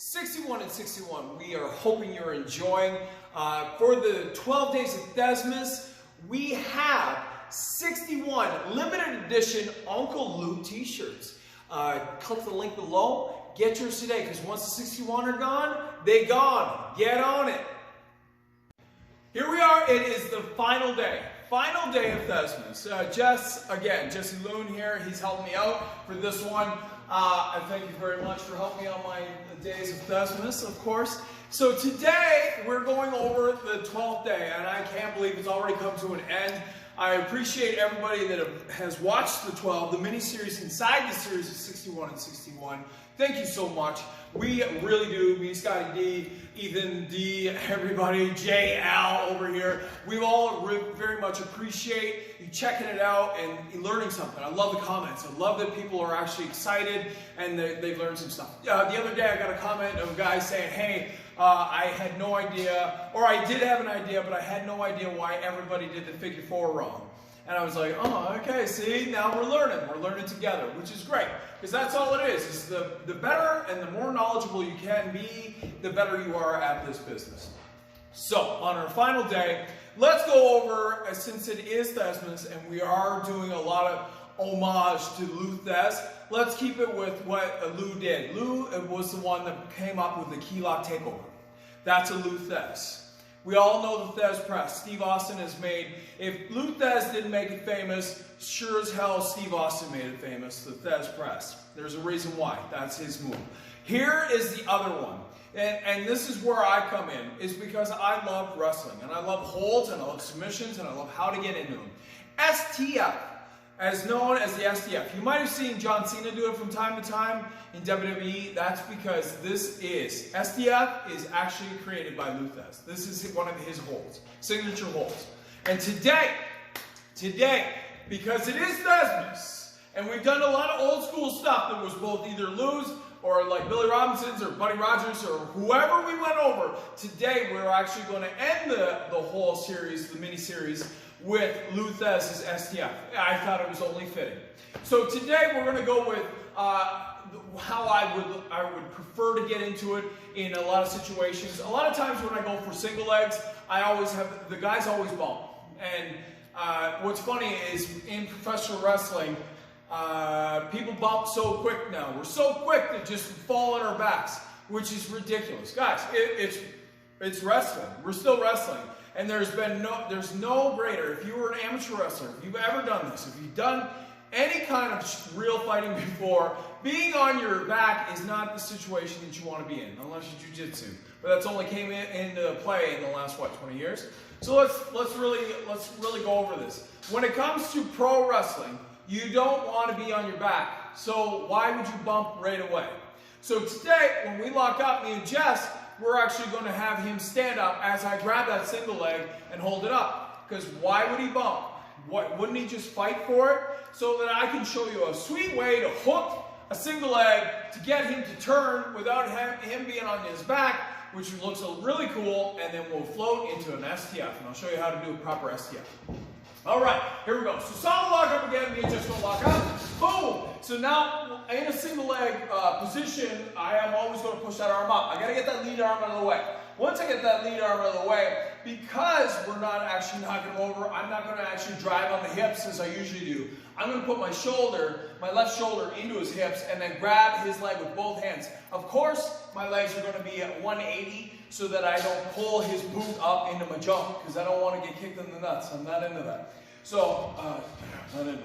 61 and 61, we are hoping you're enjoying. For the 12 days of Theszmas, we have 61 limited edition Uncle Lou t-shirts. Click the link below, get yours today, because once the 61 are gone, they gone. Get on it. Here we are, it is the final day of Theszmas. Jesse Loon here, he's helping me out for this one. I thank you very much for helping me on my days of Theszmas, of course. So today, we're going over the 12th day, and I can't believe it's already come to an end. I appreciate everybody that has watched the 12, the mini-series inside the series of 61 and 61. Thank you so much. We really do. Me, Scotty D, Ethan D, everybody, JL over here. We all very much appreciate you checking it out and learning something. I love the comments. I love that people are actually excited and they've learned some stuff. The other day I got a comment of a guy saying, hey, I had no idea, or I did have an idea, but I had no idea why everybody did the figure 4 wrong. And I was like, oh, okay, see, now we're learning together, which is great, because that's all it is the better and the more knowledgeable you can be, the better you are at this business. So, on our final day, let's go over, since it is Theszmas, and we are doing a lot of homage to Lou Thez, let's keep it with what Lou did. Lou was the one that came up with the key lock takeover. That's a Lou Thez. We all know the Thez press. Steve Austin has made, if Lou Thez didn't make it famous, sure as hell Steve Austin made it famous, the Thez press. There's a reason why. That's his move. Here is the other one. And this is where I come in, is because I love wrestling, and I love holds, and I love submissions, and I love how to get into them. STF, as known as the STF. You might have seen John Cena do it from time to time in WWE. That's because STF is actually created by Lou Thez. This is one of his holds, signature holds. And today, because it is Theszmas, and we've done a lot of old school stuff that was both either Lou's or like Billy Robinson's or Buddy Rogers or whoever we went over, today we're actually going to end the whole series, the mini-series, with Lou Thesz's STF. I thought it was only fitting. So today we're going to go with how I would prefer to get into it in a lot of situations. A lot of times when I go for single legs, I always have, the guys always bump. And what's funny is in professional wrestling, people bump so quick now. We're so quick to just fall on our backs, which is ridiculous. Guys, it's wrestling. We're still wrestling. And there's no greater, if you were an amateur wrestler, if you've ever done this, if you've done any kind of real fighting before, being on your back is not the situation that you want to be in, unless you jiu-jitsu. But that's only came into play in the last, 20 years? So let's really go over this. When it comes to pro wrestling, you don't want to be on your back. So why would you bump right away? So today, when we lock up, me and Jess, we're actually going to have him stand up as I grab that single leg and hold it up. Because why would he bump? Wouldn't he just fight for it? So that I can show you a sweet way to hook a single leg to get him to turn without him being on his back, which looks really cool, and then we'll float into an STF. And I'll show you how to do a proper STF. All right, here we go. So solid lock up again, me and Jess going to lock up. Boom! So now, in a single leg position, I am always going to push that arm up. I got to get that lead arm out of the way. Once I get that lead arm out of the way, because we're not actually knocking him over, I'm not going to actually drive on the hips as I usually do. I'm going to put my shoulder, my left shoulder, into his hips and then grab his leg with both hands. Of course, my legs are going to be at 180 so that I don't pull his boot up into my jump, because I don't want to get kicked in the nuts. I'm not into that. So, not into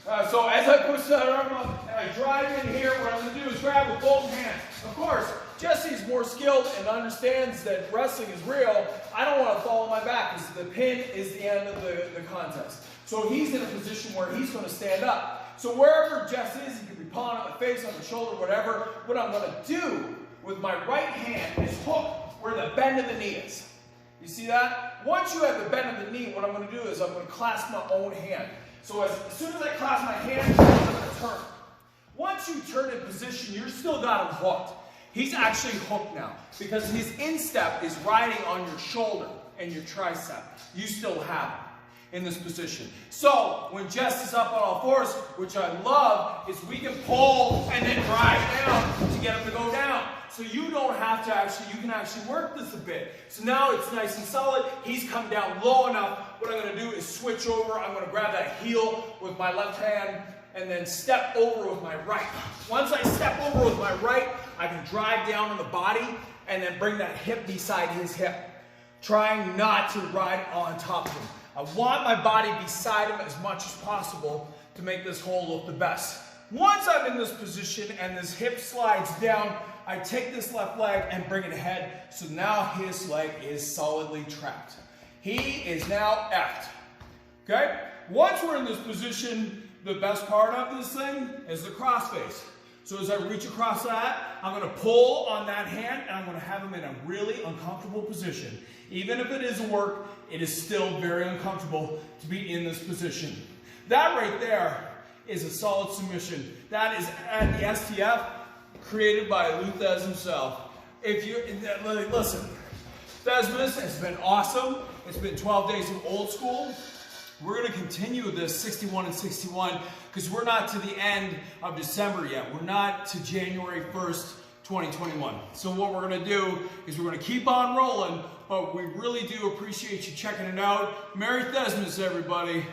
that. So as I push that arm up and I drive in here, what I'm going to do is grab with both hands. Of course, Jesse's more skilled and understands that wrestling is real. I don't want to fall on my back because the pin is the end of the contest. So he's in a position where he's going to stand up. So wherever Jess is, he could be pawing on the face, on the shoulder, whatever. What I'm going to do with my right hand is hook where the bend of the knee is. You see that? Once you have the bend of the knee, what I'm going to do is I'm going to clasp my own hand. So as soon as I clasp my hand, I'm going to turn. Once you turn in position, you've still got him hooked. He's actually hooked now because his instep is riding on your shoulder and your tricep. You still have him in this position. So when Jess is up on all fours, which I love, is we can pull and then drive down to get him to go down. so you don't have to you can actually work this a bit. So now it's nice and solid. He's come down low enough. What I'm going to do is switch over. I'm going to grab that heel with my left hand and then step over with my right. Once I step over with my right, I can drive down on the body and then bring that hip beside his hip, trying not to ride on top of him. I want my body beside him as much as possible to make this hold look the best. Once I'm in this position and this hip slides down, I take this left leg and bring it ahead, so now his leg is solidly trapped. He is now F'd. Okay? Once we're in this position, the best part of this thing is the crossface. So as I reach across that, I'm going to pull on that hand and I'm going to have him in a really uncomfortable position. Even if it is work, it is still very uncomfortable to be in this position. That right there is a solid submission. That is at the STF, created by Theszmas himself. If you listen, Theszmas has been awesome. It's been 12 days of old school. We're going to continue this 61 and 61 because we're not to the end of December yet. We're not to January 1st, 2021. So what we're going to do is we're going to keep on rolling, but we really do appreciate you checking it out. Merry Theszmas, everybody.